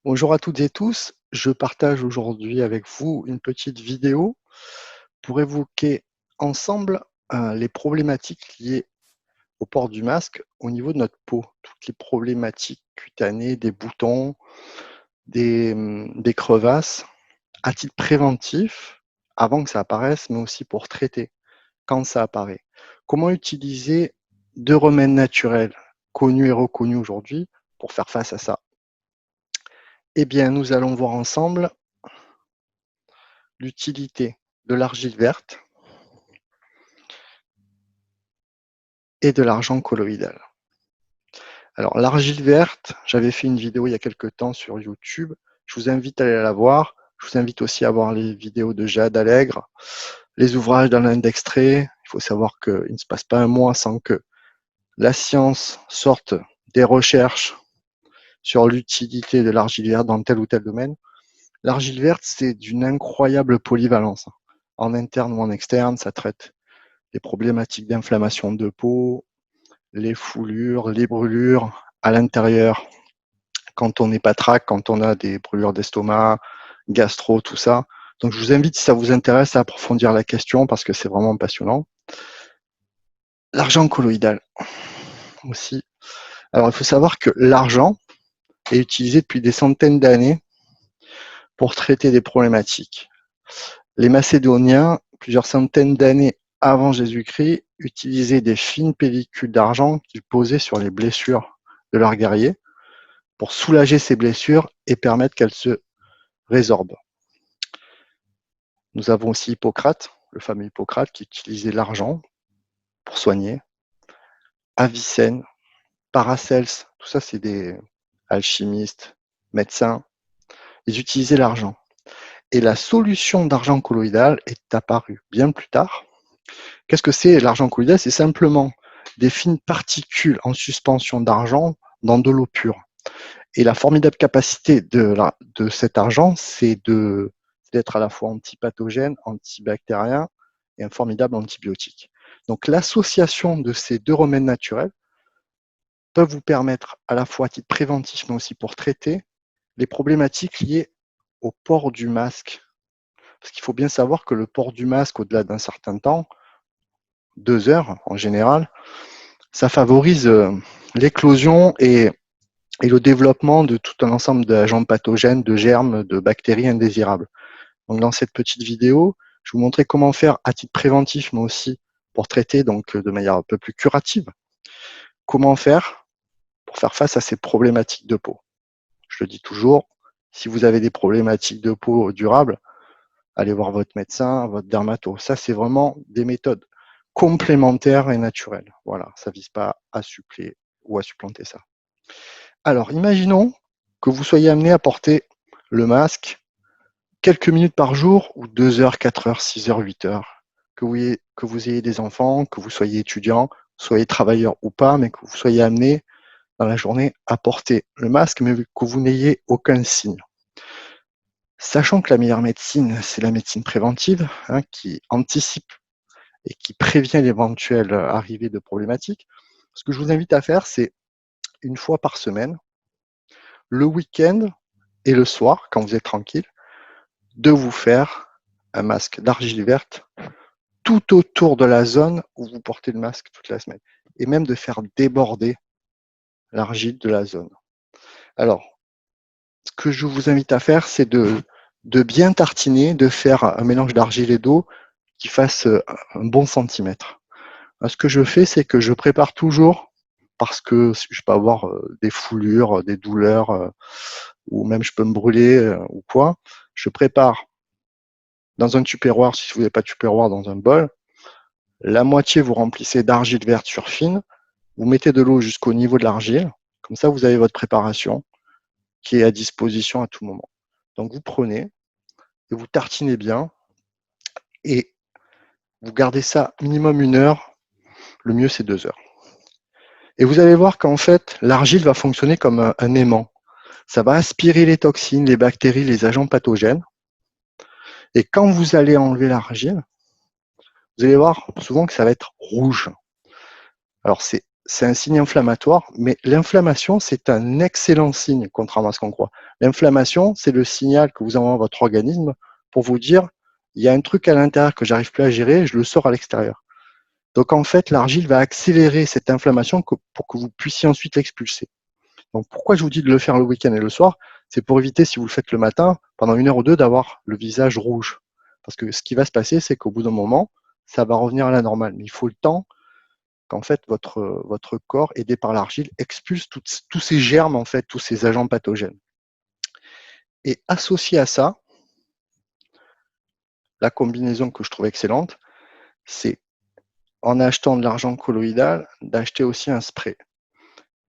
Bonjour à toutes et tous, je partage aujourd'hui avec vous une petite vidéo pour évoquer ensemble les problématiques liées au port du masque au niveau de notre peau. Toutes les problématiques cutanées, des boutons, des crevasses, à titre préventif, avant que ça apparaisse, mais aussi pour traiter quand ça apparaît. Comment utiliser deux remèdes naturels connus et reconnus aujourd'hui pour faire face à ça? Eh bien, nous allons voir ensemble l'utilité de l'argile verte et de l'argent colloïdal. Alors, l'argile verte, j'avais fait une vidéo il y a quelques temps sur YouTube. Je vous invite à aller la voir. Je vous invite aussi à voir les vidéos de Jade Allègre, les ouvrages d'Alain Dextré. Il faut savoir qu'il ne se passe pas un mois sans que la science sorte des recherches sur l'utilité de l'argile verte dans tel ou tel domaine. L'argile verte, c'est d'une incroyable polyvalence. En interne ou en externe, ça traite des problématiques d'inflammation de peau, les foulures, les brûlures à l'intérieur, quand on est patraque, quand on a des brûlures d'estomac, gastro, tout ça. Donc je vous invite, si ça vous intéresse, à approfondir la question parce que c'est vraiment passionnant. L'argent colloïdal aussi. Alors il faut savoir que l'argent est utilisé depuis des centaines d'années pour traiter des problématiques. Les Macédoniens, plusieurs centaines d'années avant Jésus-Christ, utilisaient des fines pellicules d'argent qu'ils posaient sur les blessures de leurs guerriers pour soulager ces blessures et permettre qu'elles se résorbent. Nous avons aussi Hippocrate, le fameux Hippocrate, qui utilisait l'argent pour soigner. Avicenne, Paracels, tout ça c'est des alchimistes, médecins. Ils utilisaient l'argent. Et la solution d'argent colloïdal est apparue bien plus tard. Qu'est-ce que c'est l'argent colloïdal? C'est simplement des fines particules en suspension d'argent dans de l'eau pure. Et la formidable capacité de cet argent, c'est d'être à la fois antipathogène, antibactérien et un formidable antibiotique. Donc l'association de ces deux remèdes naturels peuvent vous permettre à la fois à titre préventif, mais aussi pour traiter les problématiques liées au port du masque. Parce qu'il faut bien savoir que le port du masque, au-delà d'un certain temps, 2 heures en général, ça favorise l'éclosion et le développement de tout un ensemble d'agents pathogènes, de germes, de bactéries indésirables. Donc dans cette petite vidéo, je vais vous montrer comment faire à titre préventif, mais aussi pour traiter donc de manière un peu plus curative. Comment faire pour faire face à ces problématiques de peau. Je le dis toujours, si vous avez des problématiques de peau durables, allez voir votre médecin, votre dermato. Ça, c'est vraiment des méthodes complémentaires et naturelles. Voilà, ça ne vise pas à suppléer ou à supplanter ça. Alors, imaginons que vous soyez amené à porter le masque quelques minutes par jour, ou 2 heures, 4 heures, 6 heures, 8 heures, que vous ayez des enfants, que vous soyez étudiant, soyez travailleur ou pas, mais que vous soyez amené dans la journée à porter le masque, mais que vous n'ayez aucun signe. Sachant que la meilleure médecine, c'est la médecine préventive, qui anticipe et qui prévient l'éventuelle arrivée de problématiques, ce que je vous invite à faire, c'est une fois par semaine, le week-end et le soir, quand vous êtes tranquille, de vous faire un masque d'argile verte tout autour de la zone où vous portez le masque toute la semaine, et même de faire déborder l'argile de la zone. Alors, ce que je vous invite à faire, c'est de bien tartiner, de faire un mélange d'argile et d'eau qui fasse un bon centimètre. Ce que je fais, c'est que je prépare toujours, parce que je peux avoir des foulures, des douleurs, ou même je peux me brûler ou quoi. Je prépare dans un tupperware, si vous n'avez pas de tupperware, dans un bol. La moitié, vous remplissez d'argile verte surfine. Vous mettez de l'eau jusqu'au niveau de l'argile. Comme ça, vous avez votre préparation qui est à disposition à tout moment. Donc, vous prenez et vous tartinez bien et vous gardez ça minimum 1 heure. Le mieux, c'est 2 heures. Et vous allez voir qu'en fait, l'argile va fonctionner comme un aimant. Ça va aspirer les toxines, les bactéries, les agents pathogènes. Et quand vous allez enlever l'argile, vous allez voir souvent que ça va être rouge. Alors, c'est c'est un signe inflammatoire, mais l'inflammation, c'est un excellent signe, contrairement à ce qu'on croit. L'inflammation, c'est le signal que vous envoie votre organisme pour vous dire, il y a un truc à l'intérieur que j'arrive plus à gérer, je le sors à l'extérieur. Donc en fait, l'argile va accélérer cette inflammation pour que vous puissiez ensuite l'expulser. Donc pourquoi je vous dis de le faire le week-end et le soir? C'est pour éviter, si vous le faites le matin, pendant 1 heure ou 2, d'avoir le visage rouge. Parce que ce qui va se passer, c'est qu'au bout d'un moment, ça va revenir à la normale. Mais il faut le temps qu'en fait votre corps, aidé par l'argile, expulse tous ces germes, en fait, tous ces agents pathogènes. Et associé à ça, la combinaison que je trouve excellente, c'est en achetant de l'argent colloïdal, d'acheter aussi un spray.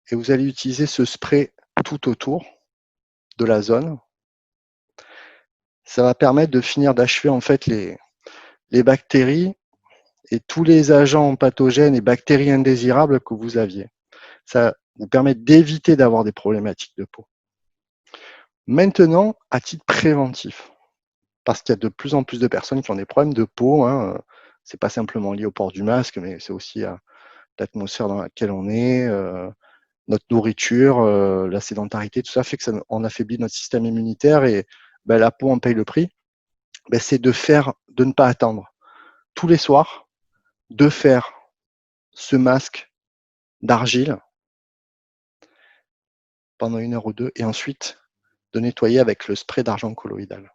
Et vous allez utiliser ce spray tout autour de la zone. Ça va permettre de finir d'achever en fait les bactéries et tous les agents pathogènes et bactéries indésirables que vous aviez. Ça vous permet d'éviter d'avoir des problématiques de peau. Maintenant, à titre préventif, parce qu'il y a de plus en plus de personnes qui ont des problèmes de peau, hein, c'est pas simplement lié au port du masque, mais c'est aussi à l'atmosphère dans laquelle on est, notre nourriture, la sédentarité, tout ça fait que on affaiblit notre système immunitaire et ben, la peau en paye le prix. Ben, c'est de ne pas attendre. Tous les soirs, de faire ce masque d'argile pendant 1 heure ou 2 et ensuite de nettoyer avec le spray d'argent colloïdal.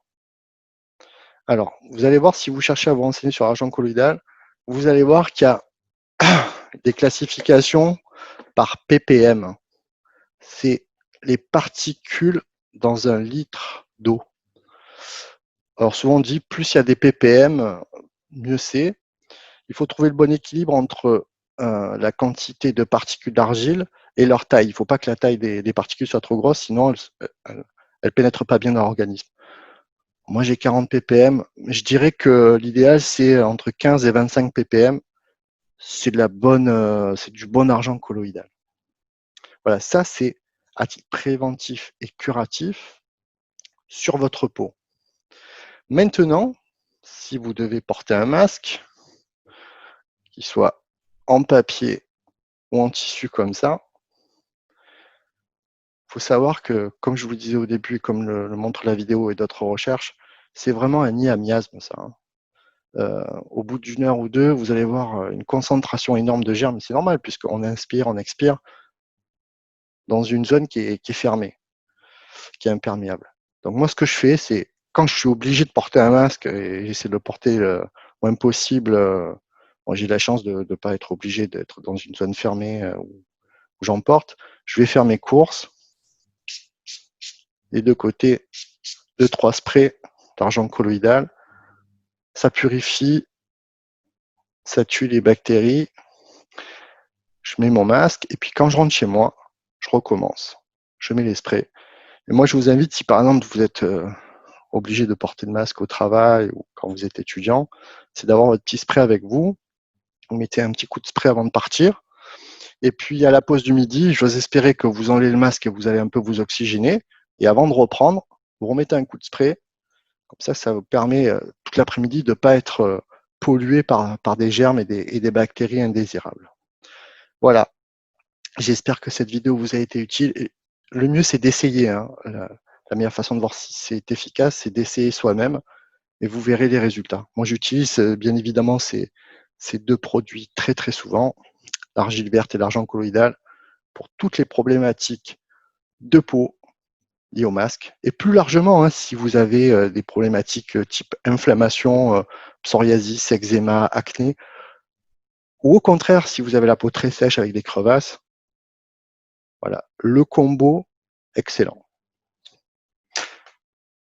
Alors, vous allez voir, si vous cherchez à vous renseigner sur l'argent colloïdal, vous allez voir qu'il y a des classifications par ppm. C'est les particules dans 1 litre d'eau. Alors souvent on dit plus il y a des ppm, mieux c'est. Il faut trouver le bon équilibre entre la quantité de particules d'argile et leur taille. Il ne faut pas que la taille des particules soit trop grosse, sinon elles ne pénètrent pas bien dans l'organisme. Moi j'ai 40 ppm. Je dirais que l'idéal c'est entre 15 et 25 ppm. C'est du bon argent colloïdal. Voilà, ça c'est à titre préventif et curatif sur votre peau. Maintenant, si vous devez porter un masque, qu'il soit en papier ou en tissu comme ça, il faut savoir que, comme je vous le disais au début et comme le montre la vidéo et d'autres recherches, c'est vraiment un nid à miasmes, ça. Au bout d'1 heure ou 2, vous allez voir une concentration énorme de germes. C'est normal puisqu'on inspire, on expire dans une zone qui est fermée, qui est imperméable. Donc moi, ce que je fais, c'est quand je suis obligé de porter un masque, et j'essaie de le porter le moins possible. Bon, j'ai la chance de ne pas être obligé d'être dans une zone fermée où j'en porte. Je vais faire mes courses. Des deux côtés, 2-3 sprays d'argent colloïdal. Ça purifie, ça tue les bactéries. Je mets mon masque et puis quand je rentre chez moi, je recommence. Je mets les sprays. Et moi, je vous invite, si par exemple vous êtes obligé de porter le masque au travail ou quand vous êtes étudiant, c'est d'avoir votre petit spray avec vous. Vous mettez un petit coup de spray avant de partir. Et puis à la pause du midi, j'ose espérer que vous enlevez le masque et vous allez un peu vous oxygéner. Et avant de reprendre, vous remettez un coup de spray. Comme ça vous permet toute l'après-midi de ne pas être pollué par des germes et des bactéries indésirables. Voilà, j'espère que cette vidéo vous a été utile. Et le mieux, c'est d'essayer. Hein. La meilleure façon de voir si c'est efficace, c'est d'essayer soi-même et vous verrez les résultats. Moi, j'utilise bien évidemment ces 2 produits très très souvent, l'argile verte et l'argent colloïdal, pour toutes les problématiques de peau liées au masque. Et plus largement, hein, si vous avez des problématiques type inflammation, psoriasis, eczéma, acné, ou au contraire, si vous avez la peau très sèche avec des crevasses, voilà, le combo excellent.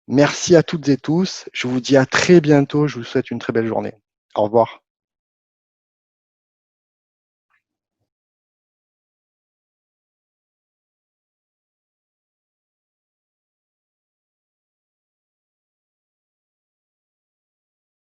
Merci à toutes et tous. Je vous dis à très bientôt. Je vous souhaite une très belle journée. Au revoir.